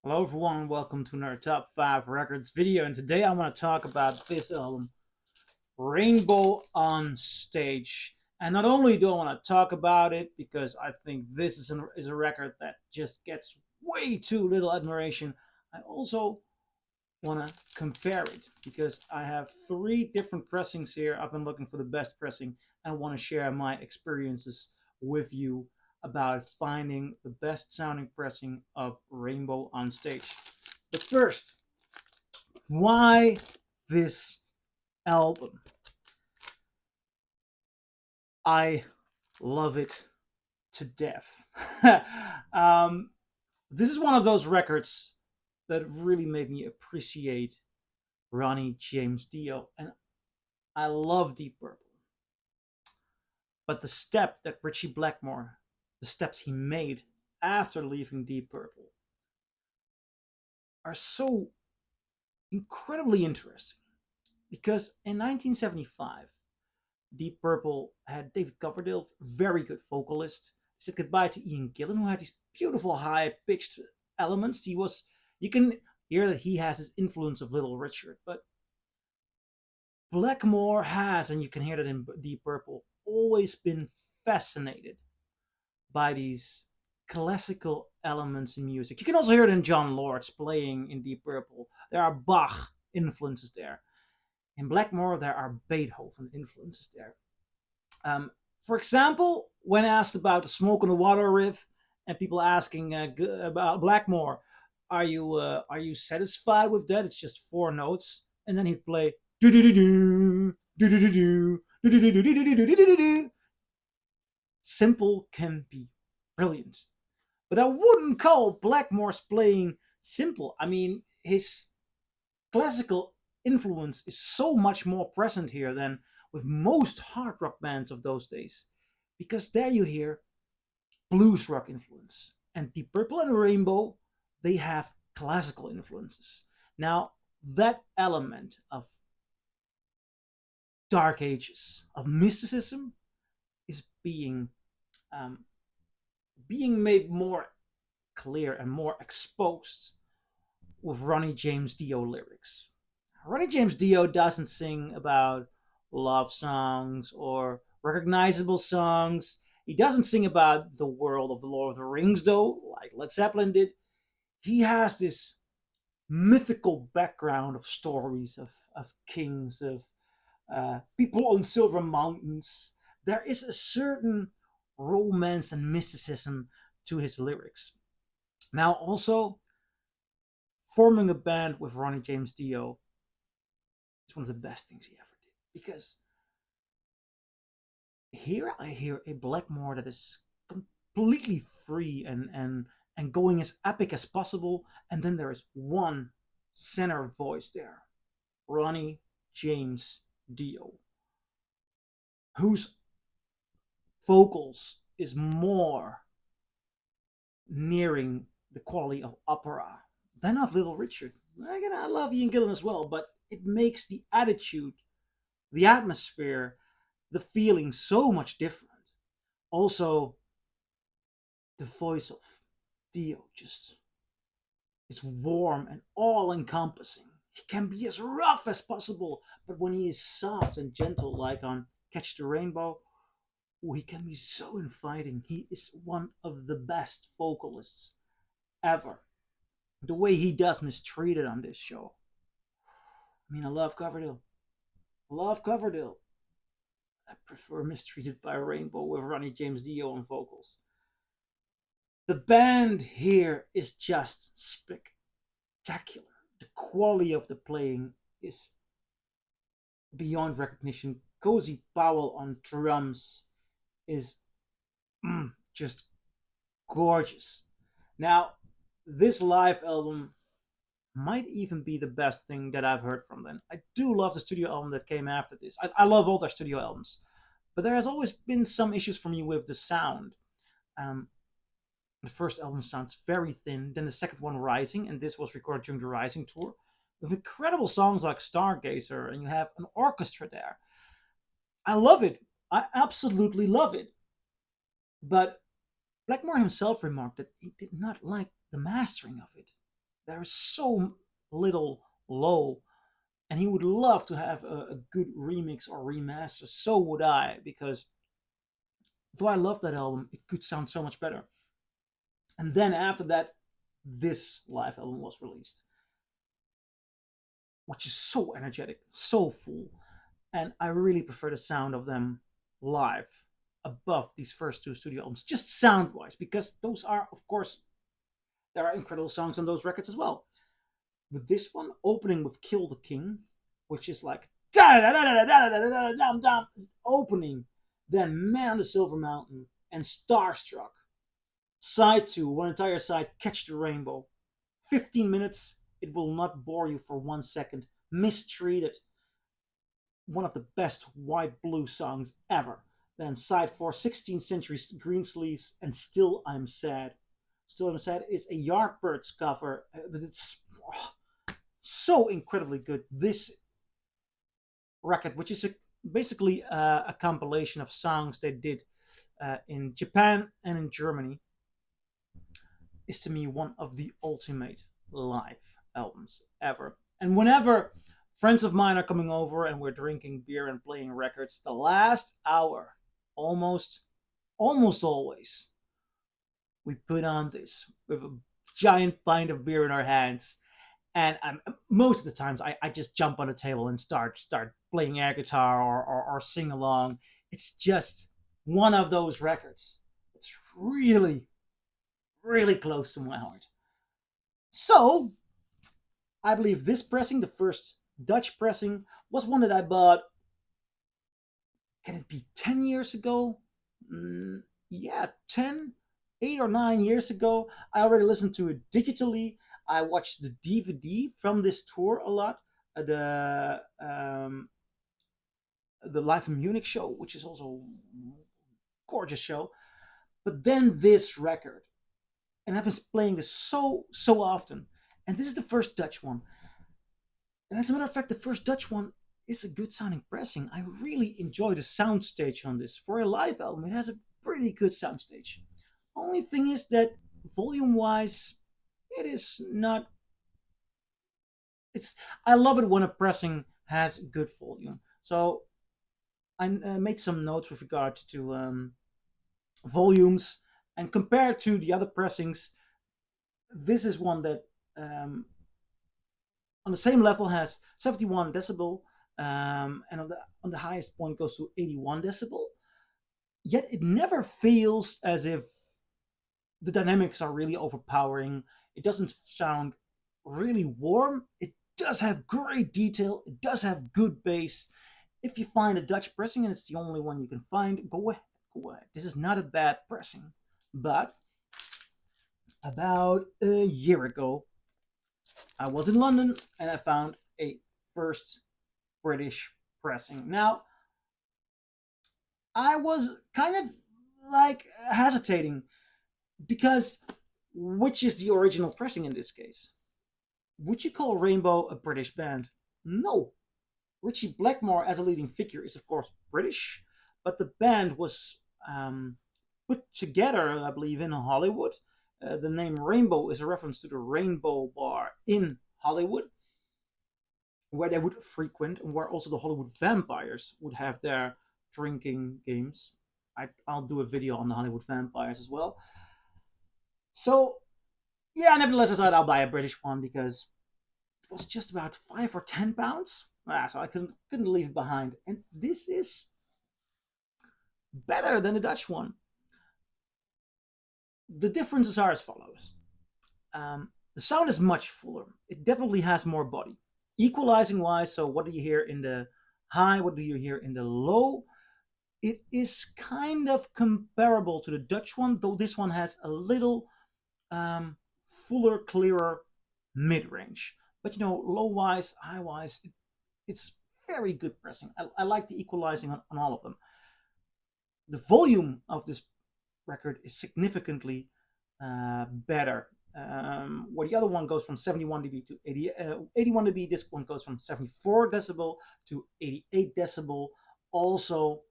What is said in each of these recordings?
Hello everyone, welcome to another Top 5 Records video, and today I want to talk about this album, Rainbow on Stage. And not only do I want to talk about it because I think this is a record that just gets way too little admiration, I also want to compare it because I have three different pressings here. I've been looking for the best pressing and I want to share my experiences with you about finding the best sounding pressing of Rainbow on Stage. But first, why this album? I love it to death. um, this is one of those records that really made me appreciate Ronnie James Dio, and I love Deep Purple. But the step that Ritchie Blackmore, the steps he made after leaving Deep Purple, are so incredibly interesting. Because in 1975, Deep Purple had David Coverdale, very good vocalist. He said goodbye to Ian Gillan, who had these beautiful high-pitched elements. You can hear that he has his influence of Little Richard, but Blackmore has, and you can hear that in Deep Purple, always been fascinated by these classical elements in music. You can also hear it in John Lord's playing in Deep Purple. There are Bach influences there. In Blackmore, there are Beethoven influences there. Um, for example, when asked about the Smoke on the Water riff, and people asking about Blackmore, are you satisfied with that? It's just four notes, and then he'd play do do do do do do do do do do do do do do do. Simple can be brilliant, but I wouldn't call Blackmore's playing simple. I mean, his classical influence is so much more present here than with most hard rock bands of those days, because there you hear blues rock influence, and Deep Purple and Rainbow, they have classical influences. Now, that element of dark ages, of mysticism, is um, being made more clear and more exposed with Ronnie James Dio lyrics. Ronnie James Dio doesn't sing about love songs or recognizable songs. He doesn't sing about the world of the Lord of the Rings, though, like Led Zeppelin did. He has this mythical background of stories of kings, of people on silver mountains. There is a certain romance and mysticism to his lyrics. Now, also, forming a band with Ronnie James Dio is one of the best things he ever did. Because here I hear a Blackmore that is completely free and going as epic as possible, and then there is one center voice there, Ronnie James Dio, whose vocals is more nearing the quality of opera than of Little Richard. Again, I love Ian Gillan as well, but it makes the attitude, the atmosphere, the feeling so much different. Also, the voice of Dio just is warm and all encompassing. He can be as rough as possible, but when he is soft and gentle, like on Catch the Rainbow, he can be so inviting. He is one of the best vocalists ever. The way he does Mistreated on this show. I mean, I love Coverdale. I love Coverdale. I prefer Mistreated by Rainbow with Ronnie James Dio on vocals. The band here is just spectacular. The quality of the playing is beyond recognition. Cozy Powell on drums is just gorgeous. Now, this live album might even be the best thing that I've heard from them. I do love the studio album that came after this. I love all their studio albums, but there has always been some issues for me with the sound. Um, the first album sounds very thin, then the second one, Rising, and this was recorded during the Rising tour, with incredible songs like Stargazer, and you have an orchestra there. I love it. I absolutely love it. But Blackmore himself remarked that he did not like the mastering of it. There is so little low, and he would love to have a good remix or remaster. So would I, because though I love that album, it could sound so much better. And then after that, this live album was released, which is so energetic, so full, and I really prefer the sound of them live above these first two studio albums, just sound wise, because those are, of course, there are incredible songs on those records as well. With this one opening with Kill the King, which is like opening, then Man on the Silver Mountain and Starstruck. Side 2, one entire side, Catch the Rainbow. 15 minutes, it will not bore you for 1 second. Mistreated, one of the best white blue songs ever. Then side 4, 16th Century Greensleeves, and Still I'm Sad. Still I'm Sad is a Yardbirds cover, but it's so incredibly good. This record, which is basically a compilation of songs they did in Japan and in Germany, is to me one of the ultimate live albums ever. And whenever friends of mine are coming over and we're drinking beer and playing records, the last hour, almost always, we put on this with a giant pint of beer in our hands. And most of the times, I just jump on the table and start playing air guitar or sing along. It's just one of those records. It's really, really close to my heart. So I believe this pressing, the first Dutch pressing, was one that I bought. Can it be 10 years ago? Yeah, 10, 8 or 9 years ago. I already listened to it digitally. I watched the DVD from this tour a lot. The Live in Munich show, which is also a gorgeous show. But then this record, and I've been playing this so often. And this is the first Dutch one. And as a matter of fact, the first Dutch one is a good sounding pressing. I really enjoy the soundstage on this. For a live album, it has a pretty good soundstage. Only thing is that volume wise, it is not. It's. I love it when a pressing has good volume. So I made some notes with regard to volumes, and compared to the other pressings, this is one that on the same level has 71 decibel, and on the highest point goes to 81 decibel. Yet it never feels as if the dynamics are really overpowering. It doesn't sound really warm. It does have great detail. It does have good bass. If you find a Dutch pressing and it's the only one you can find, go ahead. Go ahead. This is not a bad pressing. But about a year ago, I was in London and I found a first British pressing. Now, I was kind of like hesitating because which is the original pressing in this case? Would you call Rainbow a British band? No. Ritchie Blackmore, as a leading figure, is of course British, but the band was put together, I believe, in Hollywood. The name Rainbow is a reference to the Rainbow Bar in Hollywood, where they would frequent and where also the Hollywood vampires would have their drinking games. I'll do a video on the Hollywood vampires as well. So, yeah, nevertheless, I thought I'll buy a British one because it was just about £5 or £10. So I couldn't leave it behind. And this is better than the Dutch one. The differences are as follows. The sound is much fuller. It definitely has more body. Equalizing wise, so what do you hear in the high? What do you hear in the low? It is kind of comparable to the Dutch one, though this one has a little fuller, clearer mid range. But low wise, high wise, it's very good pressing. I like the equalizing on all of them. The volume of this record is significantly better. Where the other one goes from 71 dB to 81 dB, this one goes from 74 decibel to 88 decibel. Also,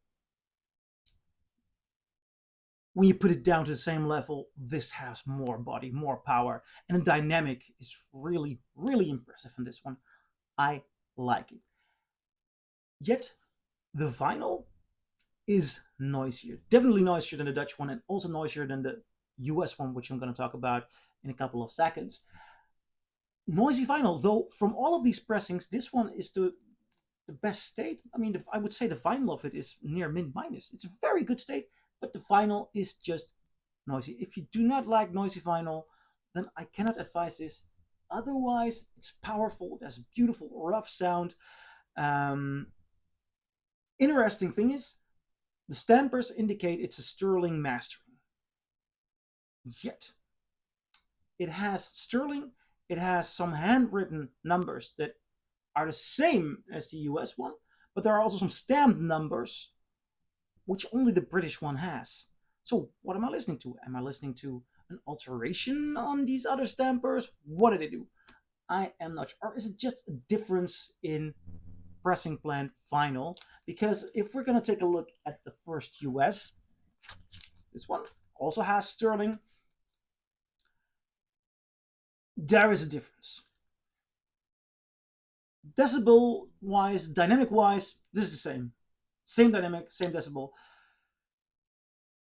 when you put it down to the same level, this has more body, more power, and the dynamic is really, really impressive in this one. I like it. Yet, the vinyl is noisier. Definitely noisier than the Dutch one, and also noisier than the US one, which I'm going to talk about in a couple of seconds. Noisy vinyl, though, from all of these pressings, this one is the best state. I mean, I would say the vinyl of it is near min minus. It's a very good state, but the vinyl is just noisy. If you do not like noisy vinyl, then I cannot advise this. Otherwise, it's powerful. It has a beautiful, rough sound. Um, Interesting thing is, the stampers indicate it's a sterling mastering. Yet, it has sterling, it has some handwritten numbers that are the same as the US one, but there are also some stamped numbers which only the British one has. So, what am I listening to? Am I listening to an alteration on these other stampers? What did they do? I am not sure. Or is it just a difference in pressing plant vinyl? Because if we're going to take a look at the first US, this one also has sterling. There is a difference. Decibel wise, dynamic wise, this is the same. Same dynamic, same decibel.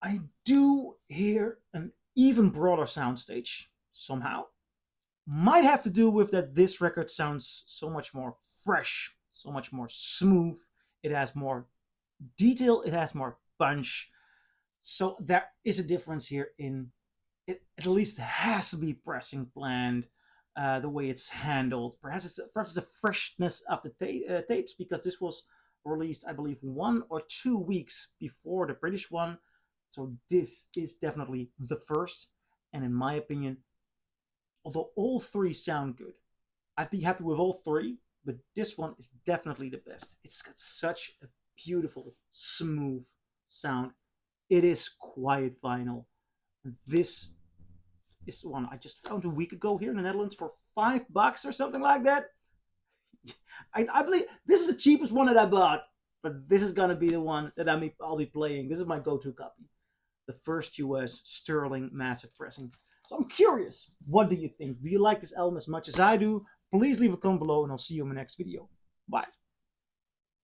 I do hear an even broader soundstage somehow. Might have to do with that this record sounds so much more fresh, so much more smooth. It has more detail, it has more punch. So there is a difference here in it. At least has to be pressing planned, the way it's handled. Perhaps the freshness of the tapes, because this was released, I believe, 1 or 2 weeks before the British one. So this is definitely the first. And in my opinion, although all three sound good, I'd be happy with all three, but this one is definitely the best. It's got such a beautiful, smooth sound. It is quiet vinyl. This is the one I just found a week ago here in the Netherlands for $5 or something like that. I believe this is the cheapest one that I bought, but this is gonna be the one that I'll be playing. This is my go-to copy, the first US sterling massive pressing. So I'm curious, what do you think? Do you like this album as much as I do? Please leave a comment below, and I'll see you in my next video. Bye.